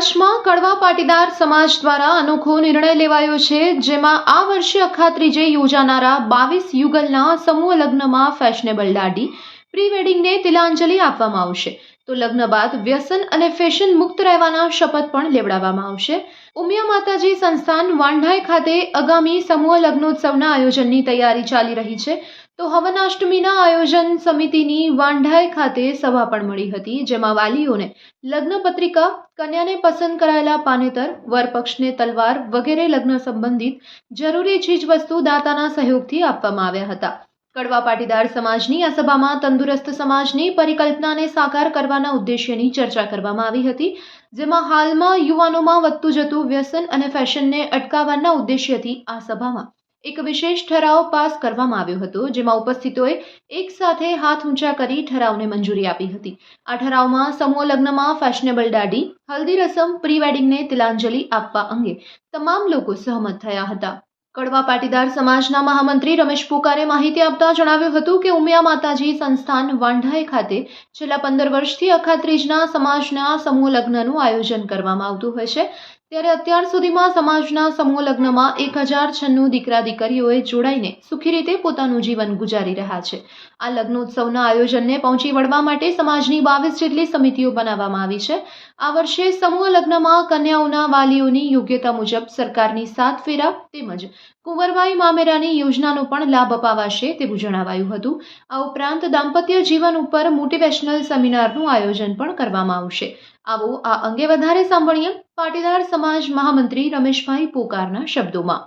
કચ્છમાં કડવા પાટીદાર સમાજ દ્વારા અનોખો નિર્ણય લેવાયો છે, જેમાં આ વર્ષે અખાત્રીજે યોજાનારા 22 યુગલના સમૂહ લગ્નમાં ફેશનેબલ દાઢી પ્રી વેડિંગને તિલાંજલિ આપવામાં આવશે, તો લગ્ન બાદ વ્યસન અને ફેશન મુક્ત રહેવાના શપથ પણ લેવડાવવામાં આવશે। ઉમિયા માતાજી સંસ્થાન વાંઢાઈ ખાતે આગામી સમૂહ લગ્નોત્સવના આયોજનની તૈયારી ચાલી રહી છે, તો હવનાષ્ટમીના આયોજન સમિતિની વાંઢાઈ ખાતે સભા પણ મળી હતી, જેમાં વાલીઓને લગ્ન પત્રિકા, કન્યાને પસંદ કરાયેલા પાનેતર, વરપક્ષને તલવાર વગેરે લગ્ન સંબંધિત જરૂરી ચીજવસ્તુ દાતાના સહયોગથી આપવામાં આવ્યા હતા। કડવા પાટીદાર સમાજની આ સભામાં તંદુરસ્ત સમાજની પરિકલ્પનાને સાકાર કરવાના ઉદ્દેશ્યની ચર્ચા કરવામાં આવી હતી, જેમાં હાલમાં યુવાનોમાં વધતું જતું વ્યસન અને ફેશનને અટકાવવાના ઉદ્દેશ્યથી આ સભામાં એક વિશેષ ઠરાવ પાસ કરવામાં આવ્યો હતો, જેમાં ઉપસ્થિતોએ એક સાથે હાથ ઊંચા કરી ઠરાવને મંજૂરી આપી હતી। આ ઠરાવમાં સમૂહ લગ્નમાં ફેશનેબલ દાઢી, હલ્દી રસમ, પ્રી વેડિંગને તિલાંજલિ આપવા અંગે તમામ લોકો સહમત થયા હતા। કડવા પાટીદાર સમાજના મહામંત્રી રમેશ પોકારે માહિતી આપતા જણાવ્યું હતું કે ઉમિયા માતાજી સંસ્થાન વાંઢાઈ ખાતે છેલ્લા 15 વર્ષથી અખાત્રીજના સમાજના સમૂહ લગ્નનું આયોજન કરવામાં આવતું હોય છે, ત્યારે અત્યાર સુધીમાં સમાજના સમૂહ લગ્નમાં 1096 દીકરા દીકરીઓએ જોડાઈને સુખી રીતે પોતાનું જીવન ગુજારી રહ્યા છે। આ લગ્નોત્સવના આયોજનને પહોંચી વળવા માટે સમાજની 22 જેટલી સમિતિઓ બનાવવામાં આવી છે। આ વર્ષે સમૂહ લગ્નમાં કન્યાઓના વાલીઓની યોગ્યતા મુજબ સરકારની 7 ફેરા તેમજ કુંવરબાઈ મામેરાની યોજનાનો પણ લાભ અપાવાશે તેવું જણાવાયું હતું। આ ઉપરાંત દાંપત્ય જીવન ઉપર મોટિવેશનલ સેમિનારનું આયોજન પણ કરવામાં આવશે। આવો આ અંગે વધારે સાંભળીએ પાટીદાર સમાજ મહામંત્રી રમેશભાઈ પોકારના શબ્દોમાં।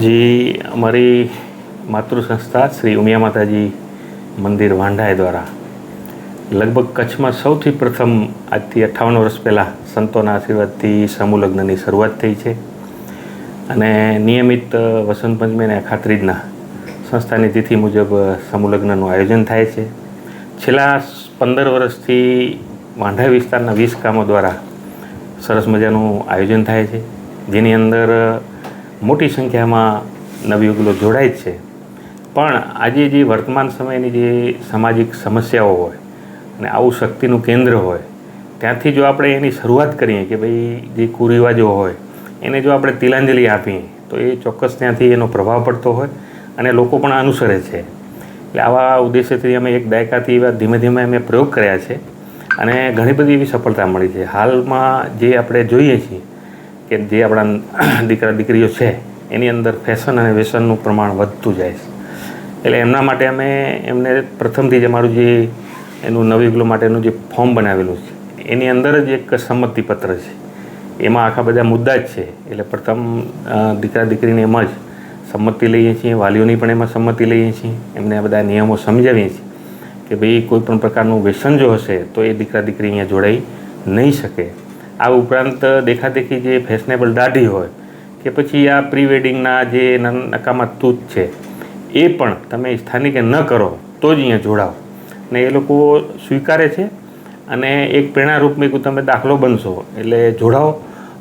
जी, हमारी मातृ संस्था श्री उमिया माताजी मंदिर वांढाई द्वारा लगभग कच्छ में सौथी प्रथम आज थी 58 वर्ष पहला संतों आशीर्वाद समूह लग्न की शुरुआत थी है અને નિયમિત વસંત પંચમી અને અખાત્રીજના સંસ્થાની તિથિ મુજબ સમૂહ લગ્નનું આયોજન થાય છે। છેલ્લા 15 વર્ષથી વાંઢાઈ વિસ્તારના 20 ગામો દ્વારા સરસ મજાનું આયોજન થાય છે, જેની અંદર મોટી સંખ્યામાં નવયુગલો જોડાય જ છે। પણ આજે જે વર્તમાન સમયની જે સામાજિક સમસ્યાઓ હોય અને આવું શક્તિનું કેન્દ્ર હોય, ત્યાંથી જો આપણે એની શરૂઆત કરીએ કે ભાઈ જે કુરિવાજો હોય એને જો આપણે તિલાંજલિ આપીએ તો એ ચોક્કસ ત્યાંથી એનો પ્રભાવ પડતો હોય અને લોકો પણ અનુસરે છે। એટલે આવા ઉદ્દેશ્યથી અમે એક દાયકાથી એવા ધીમે ધીમે અમે પ્રયોગ કર્યા છે અને ઘણી બધી એવી સફળતા મળી છે। હાલમાં જે આપણે જોઈએ છીએ કે જે આપણા દીકરા દીકરીઓ છે એની અંદર ફેશન અને વ્યસનનું પ્રમાણ વધતું જાય છે, એટલે એમના માટે અમે એમને પ્રથમથી જ અમારું જે એનું નવયુગલો માટેનું જે ફોર્મ બનાવેલું છે એની અંદર જ એક સંમતિપત્ર છે, એમાં આખા બધા મુદ્દા જ છે। એટલે પ્રથમ દીકરા દીકરીને એમાં જ સંમતિ લઈએ છીએ, વાલીઓની પણ એમાં સંમતિ લઈએ છીએ, એમને આ બધા નિયમો સમજાવીએ છીએ કે ભાઈ કોઈ પણ પ્રકારનું વ્યસન જો હશે તો એ દીકરા દીકરી અહીંયા જોડાઈ નહીં શકે। આ ઉપરાંત દેખાદેખી જે ફેશનેબલ દાઢી હોય કે પછી આ પ્રી વેડિંગના જે નકામા તૂત છે એ પણ તમે સ્થાનિકે ન કરો તો જ અહીંયા જોડાઓ, અને એ લોકો સ્વીકારે છે અને એક પ્રેરણારૂપ મેં તમે દાખલો બનશો એટલે જોડાઓ।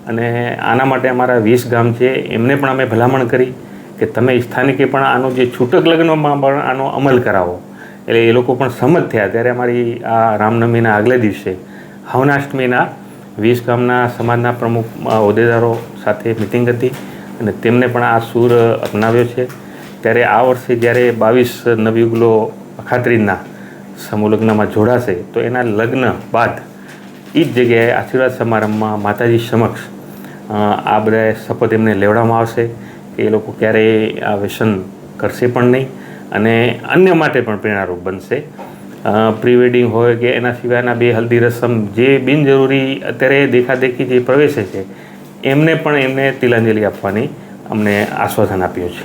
અને આના માટે અમારા 20 ગામ છે એમને પણ અમે ભલામણ કરી કે તમે સ્થાનિકે પણ આનો જે છૂટક લગ્નમાં પણ આનો અમલ કરાવો, એટલે એ લોકો પણ સંમત થયા। ત્યારે અમારી આ રામનવમીના આગલે દિવસે હવનાષ્ટમીના 20 ગામના સમાજના પ્રમુખ હોદ્દેદારો સાથે મિટિંગ હતી અને તેમને પણ આ સૂર અપનાવ્યો છે। ત્યારે આ વર્ષે જ્યારે 22 નવયુગલો અખાત્રીજના સમૂહ લગ્નમાં જોડાશે તો એના લગ્ન બાદ એ જ જગ્યાએ આશીર્વાદ સમારંભમાં માતાજી સમક્ષ આ બધા શપથ એમને લેવડાવવામાં આવશે કે એ લોકો ક્યારેય આ વ્યસન કરશે પણ નહીં અને અન્ય માટે પણ પ્રેરણારૂપ બનશે। પ્રી વેડિંગ હોય કે એના સિવાયના 2 હલ્દી રસમ જે બિનજરૂરી અત્યારે દેખાદેખી જે પ્રવેશે છે એમને પણ એમને તિલાંજલિ આપવાની અમને આશ્વાસન આપ્યું છે।